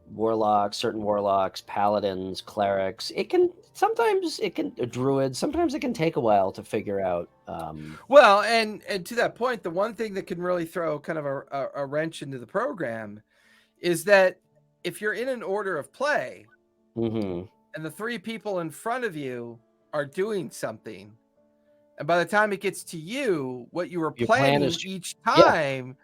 certain warlocks, paladins, clerics, druids. Sometimes it can take a while to figure out. Well, and to that point, the one thing that can really throw kind of a wrench into the program is that if you're in an order of play Mhm. and the three people in front of you are doing something, and by the time it gets to you, what you were Your plan planning is, each yeah, time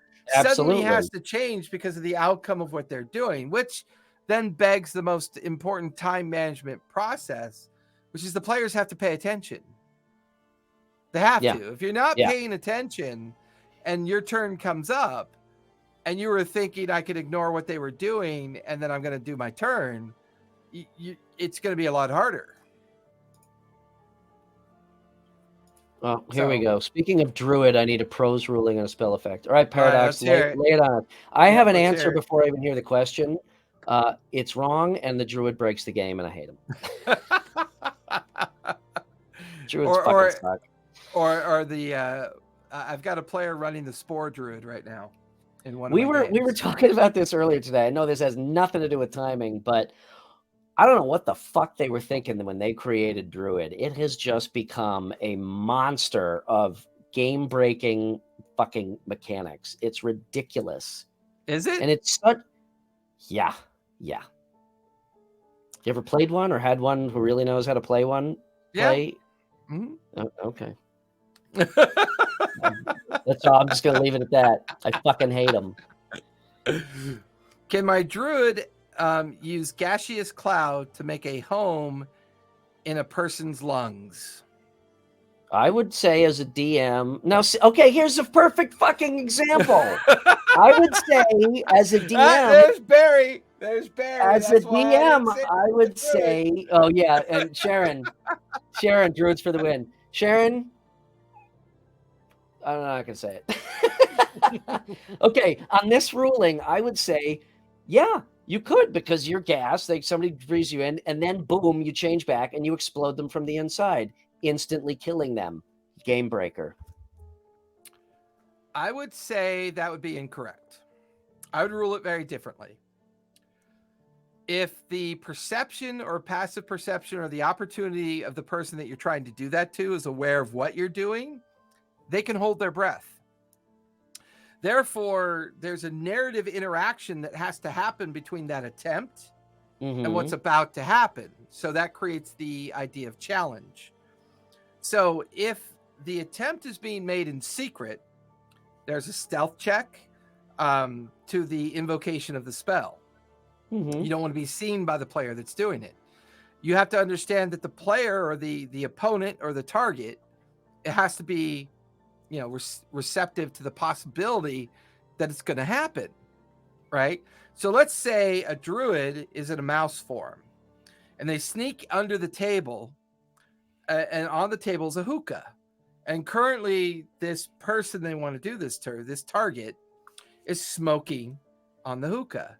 suddenly has absolutely. to change because of the outcome of what they're doing, which then begs the most important time management process, which is the players have to pay attention. They have Yeah, to. If you're not yeah. paying attention and your turn comes up and you were thinking I could ignore what they were doing and then I'm going to do my turn, it's going to be a lot harder. Oh, here we So, go. Speaking of druid, I need a prose ruling on a spell effect. All right, all right, Paradox, let's hear it. lay it on. I Yeah, have an let's answer hear before I even hear the question. It's wrong, and the druid breaks the game, and I hate him. it. Druids or fucking or suck. or the I've got a player running the Spore Druid right now in one of We my were games. talking about this earlier today. I know this has nothing to do with timing, but I don't know what the fuck they were thinking when they created Druid. It has just become a monster of game-breaking fucking mechanics. It's ridiculous. Is it? And it's such, yeah, yeah. You ever played one or had one who really knows how to play one? Yeah. Play? Mm-hmm. Oh, okay. That's all. I'm just gonna leave it at that. I fucking hate them. Can my Druid use gaseous cloud to make a home in a person's lungs? I would say as a DM. Now, okay, here's a perfect fucking example. I would say as a DM, There's Barry. There's Barry. as a That's why I didn't DM, say I would say, oh yeah, and Sharon, Druids for the win. Sharon, I'm not gonna say it. Okay, on this ruling, I would say, yeah, you could because you're gas. Like somebody breathes you in, and then boom, you change back and you explode them from the inside, instantly killing them. Game breaker. I would say that would be incorrect. I would rule it very differently. If the perception or passive perception or the opportunity of the person that you're trying to do that to is aware of what you're doing, they can hold their breath. Therefore, there's a narrative interaction that has to happen between that attempt and what's about to happen. So that creates the idea of challenge. So if the attempt is being made in secret, there's a stealth check to the invocation of the spell. You don't want to be seen by the player that's doing it. You have to understand that the player or the opponent or the target, it has to be, receptive to the possibility that it's going to happen, right? So let's say a druid is in a mouse form and they sneak under the table, and on the table is a hookah. And currently this person they want to do this to, this target, is smoking on the hookah.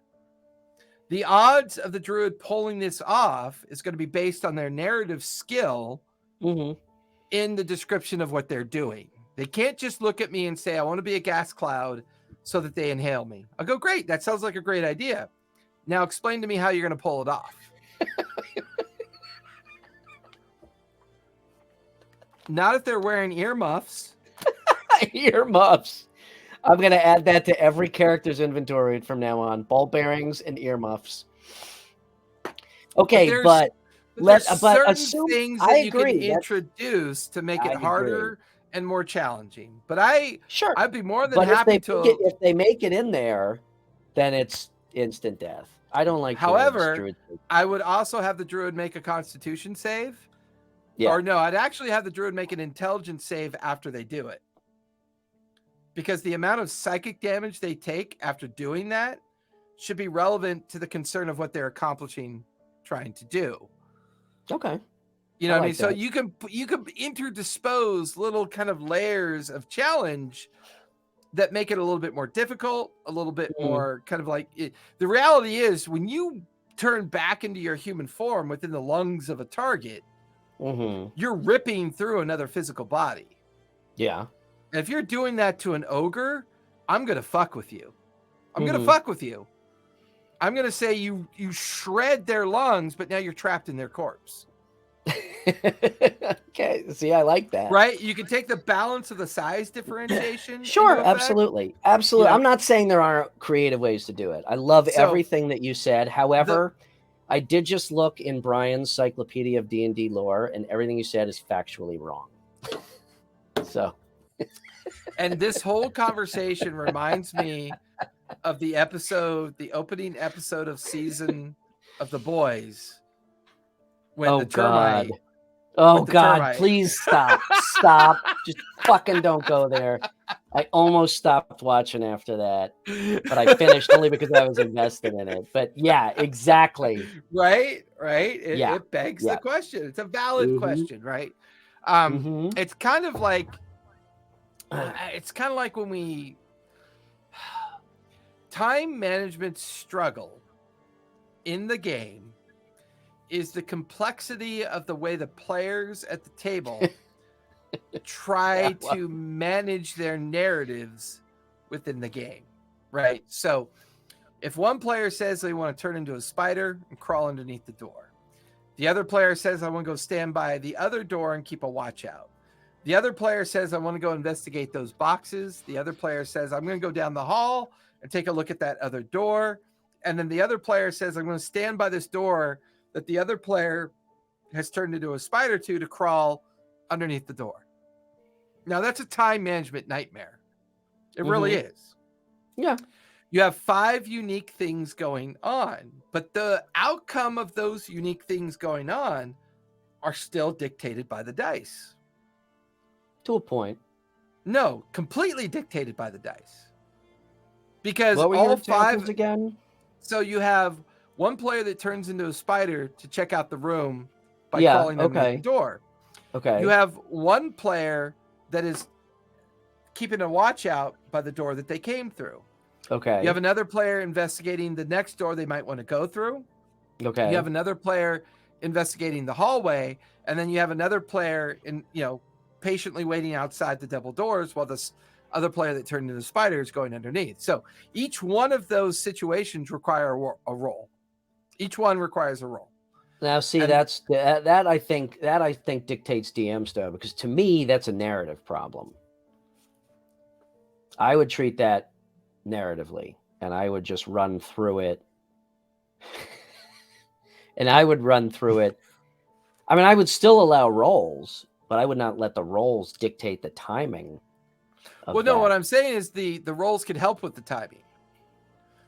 The odds of the druid pulling this off is going to be based on their narrative skill in the description of what they're doing. They can't just look at me and say, I want to be a gas cloud so that they inhale me. I'll go, great. That sounds like a great idea. Now explain to me how you're going to pull it off. Not if they're wearing earmuffs. Earmuffs. I'm going to add that to every character's inventory from now on. Ball bearings and earmuffs. Okay, but assume things that you can introduce to make it harder and more challenging. But I'd be more than happy to. If they make it in there, then it's instant death. I don't like. However, I would also have the druid make a Constitution save. Yeah. Or no, I'd actually have the druid make an intelligence save after they do it. Because the amount of psychic damage they take after doing that should be relevant to the concern of what they're accomplishing, trying to do. Okay. You know what I mean? So you can interdispose little kind of layers of challenge that make it a little bit more difficult, a little bit more kind of like it. The reality is when you turn back into your human form within the lungs of a target, you're ripping through another physical body. Yeah. And if you're doing that to an ogre, I'm going to fuck with you. I'm going to fuck with you. I'm going to say you shred their lungs, but now you're trapped in their corpse. Okay. See, I like that. Right? You can take the balance of the size differentiation. Sure. Absolutely. Absolutely. You know? I'm not saying there aren't creative ways to do it. I love everything that you said. However, I did just look in Brian's Cyclopedia of D&D lore, and everything you said is factually wrong. So... And this whole conversation reminds me of the opening episode of season of The Boys. When the termite. Oh God, please stop. Stop. Just fucking don't go there. I almost stopped watching after that, but I finished only because I was invested in it. But yeah, exactly. Right? It begs the question. It's a valid question, right? It's kind of like when we time management struggle in the game is the complexity of the way the players at the table try to manage their narratives within the game, right? So if one player says they want to turn into a spider and crawl underneath the door, the other player says I want to go stand by the other door and keep a watch out. The other player says, I want to go investigate those boxes. The other player says, I'm going to go down the hall and take a look at that other door. And then the other player says, I'm going to stand by this door that the other player has turned into a spider to crawl underneath the door. Now, that's a time management nightmare. It really is. Yeah. You have 5 unique things going on, but the outcome of those unique things going on are still dictated by the dice. To a point. No, completely dictated by the dice. Because what were all your 5 again. So you have one player that turns into a spider to check out the room by crawling underneath the door. Okay. You have one player that is keeping a watch out by the door that they came through. Okay. You have another player investigating the next door they might want to go through. Okay. You have another player investigating the hallway, and then you have another player patiently waiting outside the double doors while this other player that turned into the spider is going underneath. So each one of those situations require a roll. Each one requires a roll. Now, see, And that I think dictates DM stuff, because to me that's a narrative problem. I would treat that narratively, and I would just run through it. And I would run through it. I mean, I would still allow rolls, but I would not let the rolls dictate the timing. Well, no, what I'm saying is the rolls could help with the timing.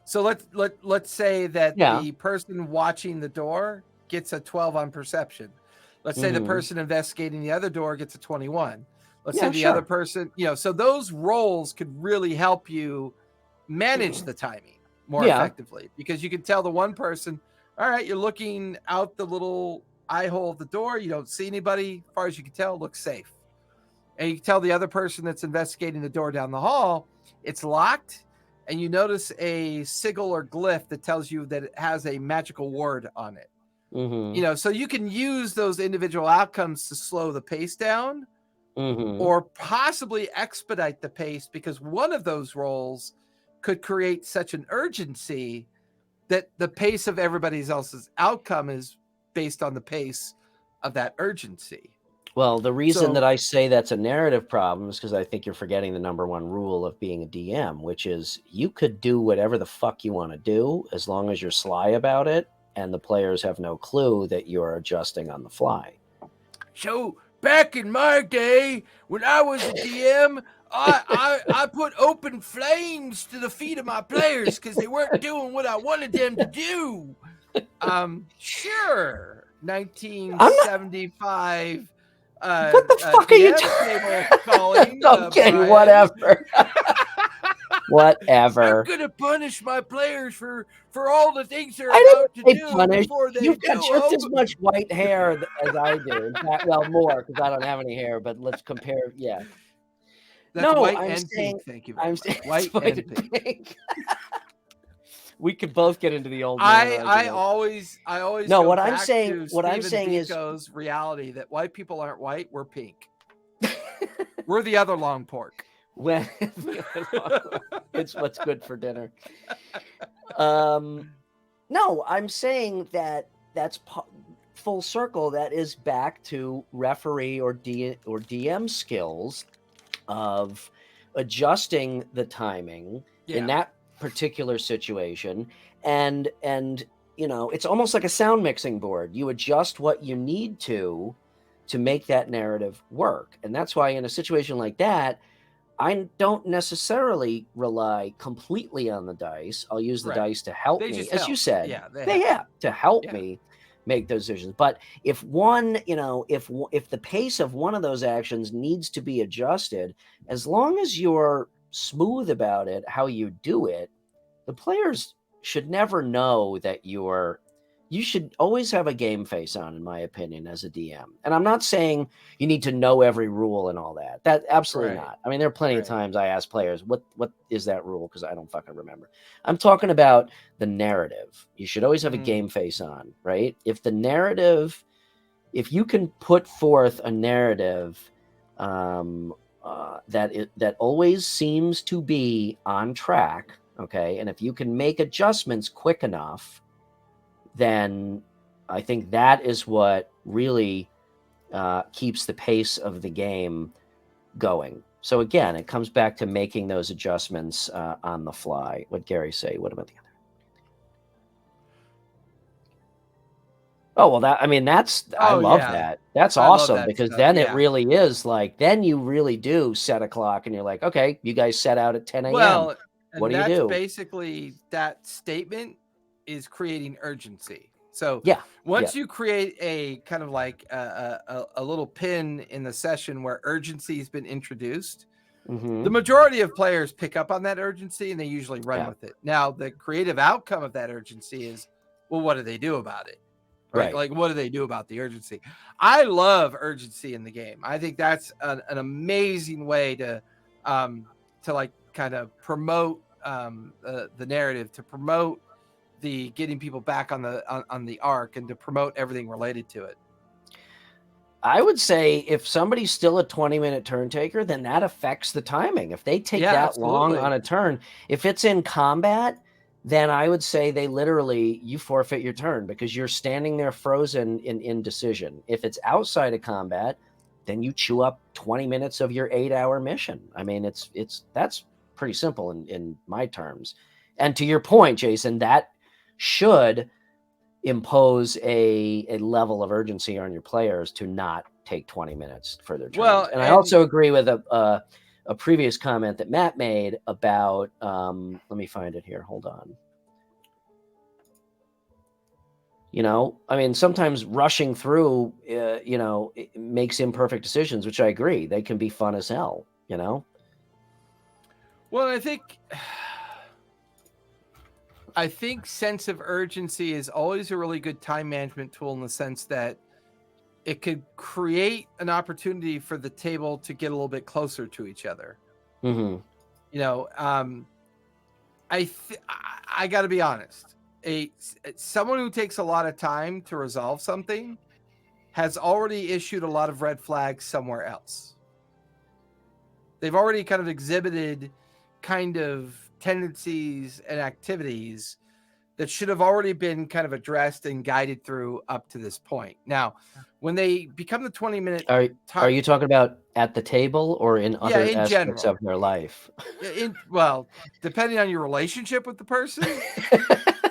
So let's say that the person watching the door gets a 12 on perception. Let's say the person investigating the other door gets a 21. Let's say the other person, so those rolls could really help you manage the timing more effectively, because you can tell the one person, all right, you're looking out the little eye hole of the door. You don't see anybody. As far as you can tell, looks safe. And you can tell the other person that's investigating the door down the hall, it's locked. And you notice a sigil or glyph that tells you that it has a magical word on it. So you can use those individual outcomes to slow the pace down or possibly expedite the pace, because one of those rolls could create such an urgency that the pace of everybody else's outcome is based on the pace of that urgency. Well, the reason that I say that's a narrative problem is because I think you're forgetting the number one rule of being a DM, which is you could do whatever the fuck you want to do as long as you're sly about it and the players have no clue that you're adjusting on the fly. So back in my day, when I was a DM, I put open flames to the feet of my players because they weren't doing what I wanted them to do. Sure. 1975. What the fuck are you calling? Okay, whatever. Whatever. I'm gonna punish my players for all the things they're about to do before they You've got just as much white hair as I do. In fact, well, more, because I don't have any hair. But let's compare. Yeah. That's white and pink. Thank you very much. White and pink. We could both get into the old. I always. No, what I'm saying is reality that white people aren't white. We're pink. We're the other long pork. When it's what's good for dinner. No, I'm saying that's full circle. That is back to referee or DM skills of adjusting the timing in that particular situation, and it's almost like a sound mixing board. You adjust what you need to make that narrative work, and that's why in a situation like that, I don't necessarily rely completely on the dice. I'll use the dice to help me, as you said. To help me make those decisions. But if one, if the pace of one of those actions needs to be adjusted, as long as you're smooth about it, how you do it, the players should never know that you should always have a game face on, in my opinion, as a DM. And I'm not saying you need to know every rule and all that. That absolutely not. I mean, there are plenty of times I ask players, what is that rule? Because I don't fucking remember. I'm talking about the narrative. You should always have a game face on, right? If you can put forth a narrative that always seems to be on track, okay, and if you can make adjustments quick enough, then I think that is what really keeps the pace of the game going. So again, it comes back to making those adjustments on the fly. What Gary say? What about the other? Oh, well, I love that. That's awesome, because then it really is like, then you really do set a clock and you're like, okay, you guys set out at 10 a.m. Well, what do you do? Basically, that statement is creating urgency. So once you create a kind of like a little pin in the session where urgency has been introduced, the majority of players pick up on that urgency and they usually run with it. Now, the creative outcome of that urgency is, well, what do they do about it? Right? Like, what do they do about the urgency? I love urgency in the game. I think that's an amazing way to to like kind of promote the narrative, to promote the getting people back on the arc, and to promote everything related to it. I would say if somebody's still a 20-minute turn taker, then that affects the timing. If they take Yeah, that long absolutely. on a turn, if it's in combat, then I would say you forfeit your turn because you're standing there frozen in indecision. If it's outside of combat, then you chew up 20 minutes of your 8-hour mission. I mean, that's pretty simple in my terms. And to your point, Jason, that should impose a level of urgency on your players to not take 20 minutes for their turns. Well, And I also agree with a previous comment that Matt made about, let me find it here. Hold on. I mean, sometimes rushing through, it makes imperfect decisions, which I agree. They can be fun as hell, Well, I think sense of urgency is always a really good time management tool, in the sense that it could create an opportunity for the table to get a little bit closer to each other. Mm-hmm. I got to be honest. Someone who takes a lot of time to resolve something has already issued a lot of red flags somewhere else. They've already kind of exhibited kind of tendencies and activities that should have already been kind of addressed and guided through up to this point. Now, when they become the 20-minute Are you talking about at the table or in other in aspects general of their life? Well, depending on your relationship with the person,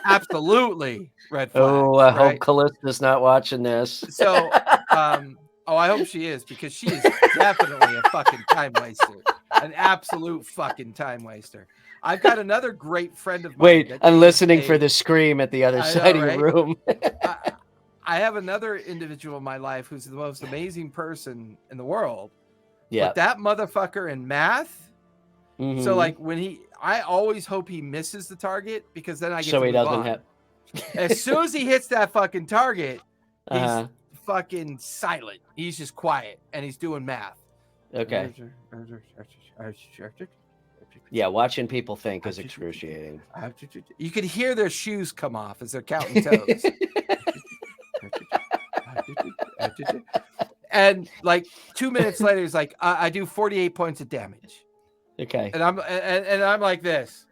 absolutely red flags. Oh, I right? hope Callista's not watching this. So, I hope she is, because she is definitely a fucking time waster, an absolute fucking time waster. I've got another great friend of mine. Wait, I'm listening for the scream at the other side of your room. I have another individual in my life who's the most amazing person in the world. Yeah. But that motherfucker in math. Mm-hmm. So like I always hope he misses the target, because then I get so to he move doesn't on. have. As soon as he hits that fucking target, he's Uh-huh. fucking silent. He's just quiet, and he's doing math. Okay. Yeah, watching people think is excruciating. You could hear their shoes come off as they're counting toes. And like 2 minutes later, he's like, I do 48 points of damage. Okay. And I'm like this.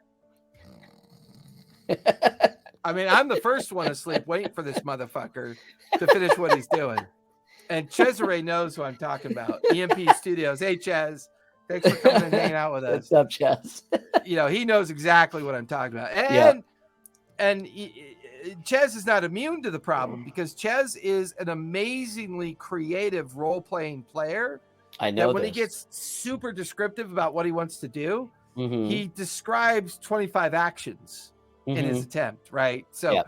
I mean, I'm the first one asleep waiting for this motherfucker to finish what he's doing. And Cesare knows who I'm talking about. EMP Studios. Hey, Ches. Thanks for coming and hanging out with us. What's up, Ches? He knows exactly what I'm talking about. And Ches is not immune to the problem, because Ches is an amazingly creative role-playing player. I know that when he gets super descriptive about what he wants to do, mm-hmm. he describes 25 actions in his attempt, right? So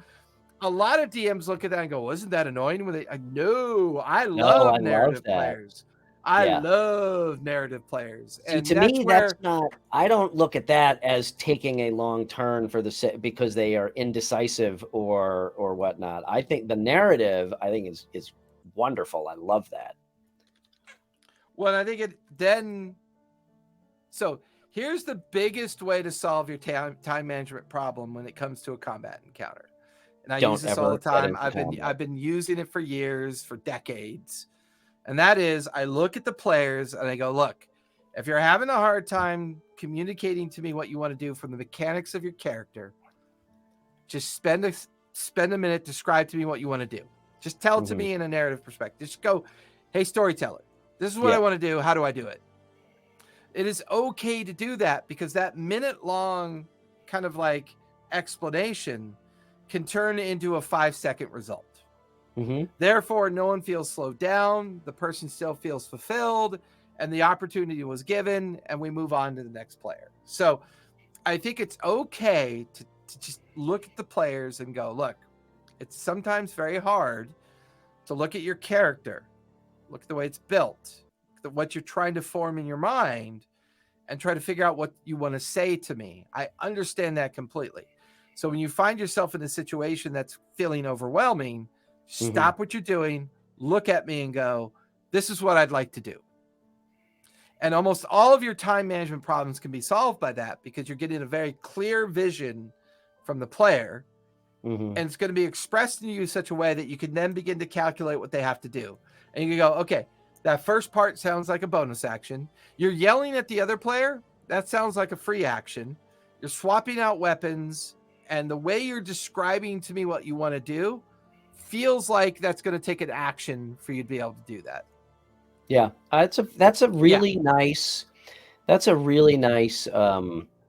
a lot of DMs look at that and go, well, isn't that annoying? When I love narrative players. I love narrative players. See, and to me, that's not. I don't look at that as taking a long turn for because they are indecisive or whatnot. I think the narrative, is wonderful. I love that. Well, I think so here's the biggest way to solve your time management problem when it comes to a combat encounter. And I use this all the time. I've been using it for years, for decades. And that is, I look at the players and I go, look, if you're having a hard time communicating to me what you want to do from the mechanics of your character, just spend a minute, describe to me what you want to do. Just tell it to me in a narrative perspective. Just go, hey, storyteller, this is what I want to do. How do I do it? It is okay to do that, because that minute-long kind of like explanation can turn into a 5-second result. Therefore, no one feels slowed down. The person still feels fulfilled, and the opportunity was given, and we move on to the next player. So I think it's okay to just look at the players and go, look, it's sometimes very hard to look at your character, look at the way it's built, what you're trying to form in your mind, and try to figure out what you want to say to me. I understand that completely. So when you find yourself in a situation that's feeling overwhelming, stop what you're doing, look at me and go, this is what I'd like to do. And almost all of your time management problems can be solved by that because you're getting a very clear vision from the player. Mm-hmm. And it's going to be expressed to you in such a way that you can then begin to calculate what they have to do. And you can go, okay, that first part sounds like a bonus action. You're yelling at the other player. That sounds like a free action. You're swapping out weapons. And the way you're describing to me what you want to do feels like that's going to take an action for you to be able to do that. Yeah, that's a really nice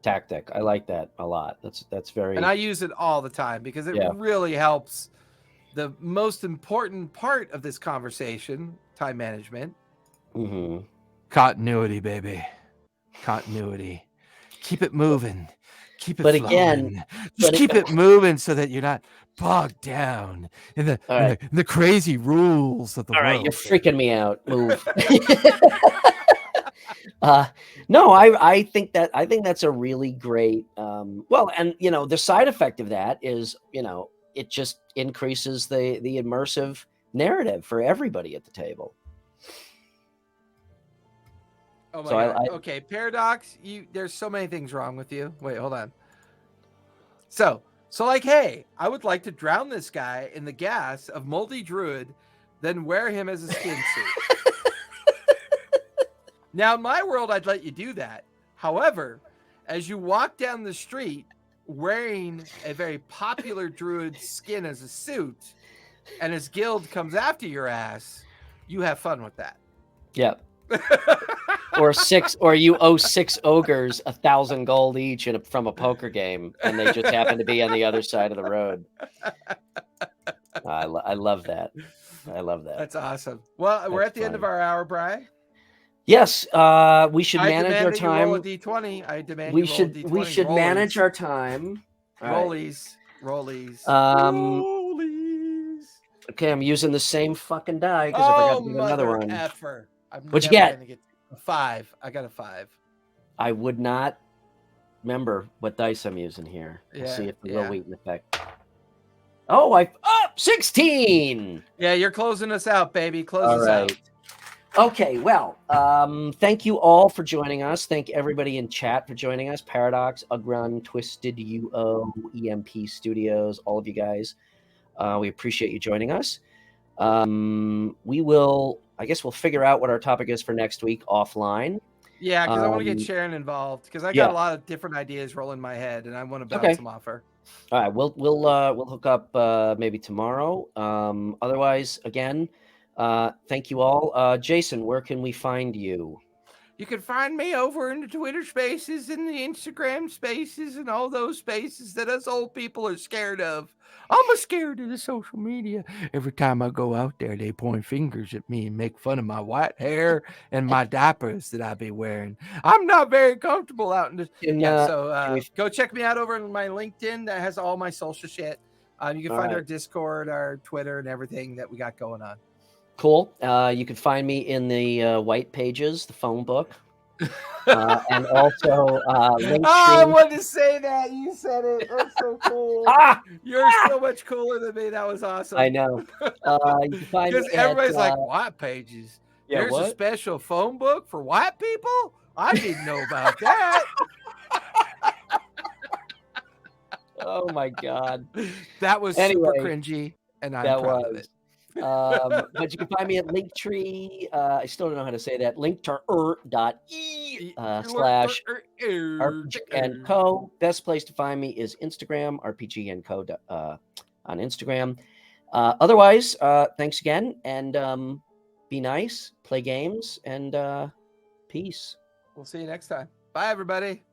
tactic. I like that a lot. That's very. And I use it all the time because it really helps. The most important part of this conversation, time management. Mm-hmm. Continuity, baby. Continuity. Keep it moving. Keep it flowing. Again, just keep it moving so that you're not bogged down in the crazy rules of the world. All right, you're freaking me out. Move. No, I think that's a really great. Well, and the side effect of that is it just increases the immersive narrative for everybody at the table. Oh my God. Okay, Paradox, there's so many things wrong with you. Wait, hold on. So like, hey, I would like to drown this guy in the gas of Moldy Druid, then wear him as a skin suit. Now, in my world, I'd let you do that. However, as you walk down the street wearing a very popular druid skin as a suit, and his guild comes after your ass, you have fun with that. Yeah. or you owe 6 ogres 1,000 gold each from a poker game, and they just happen to be on the other side of the road. I love that. I love that. That's awesome. Well, we're at the end of our hour, Bri. Yes, we should manage our time. Roll a D20. I demand we should manage our time. Rollies. Okay, I'm using the same fucking die because I forgot to do another one. What'd you get? A 5. I got a 5. I would not remember what dice I'm using here. Yeah, Let's see if the Will Wheaton effect. Oh, 16. Yeah, you're closing us out, baby. Close us out. Okay, well, thank you all for joining us. Thank everybody in chat for joining us. Paradox, Ugrun, Twisted UO, EMP Studios, all of you guys. We appreciate you joining us. I guess we'll figure out what our topic is for next week offline. Yeah, because I want to get Sharon involved because I got a lot of different ideas rolling in my head, and I want to bounce them off her. All right, we'll hook up maybe tomorrow. Otherwise, again, thank you all. Jason, where can we find you? You can find me over in the Twitter spaces and the Instagram spaces and all those spaces that us old people are scared of. I'm scared of the social media. Every time I go out there, they point fingers at me and make fun of my white hair and my diapers that I be wearing. I'm not very comfortable out in this. Go check me out over on my LinkedIn that has all my social shit. You can find our Discord, our Twitter, and everything that we got going on. Cool. You can find me in the white pages, the phone book. And also I wanted to say that. You said it. That's so cool. You're so much cooler than me. That was awesome. I know. Because everybody's like, white pages. Yeah, there's a special phone book for white people? I didn't know about that. Oh my God. That was super cringy, and I'm proud of it. But you can find me at Linktree. I still don't know how to say that. Linktree.ee /RPG and Co. Best place to find me is Instagram, RPG and Co. On Instagram. Otherwise, thanks again, and be nice, play games, and peace. We'll see you next time. Bye, everybody.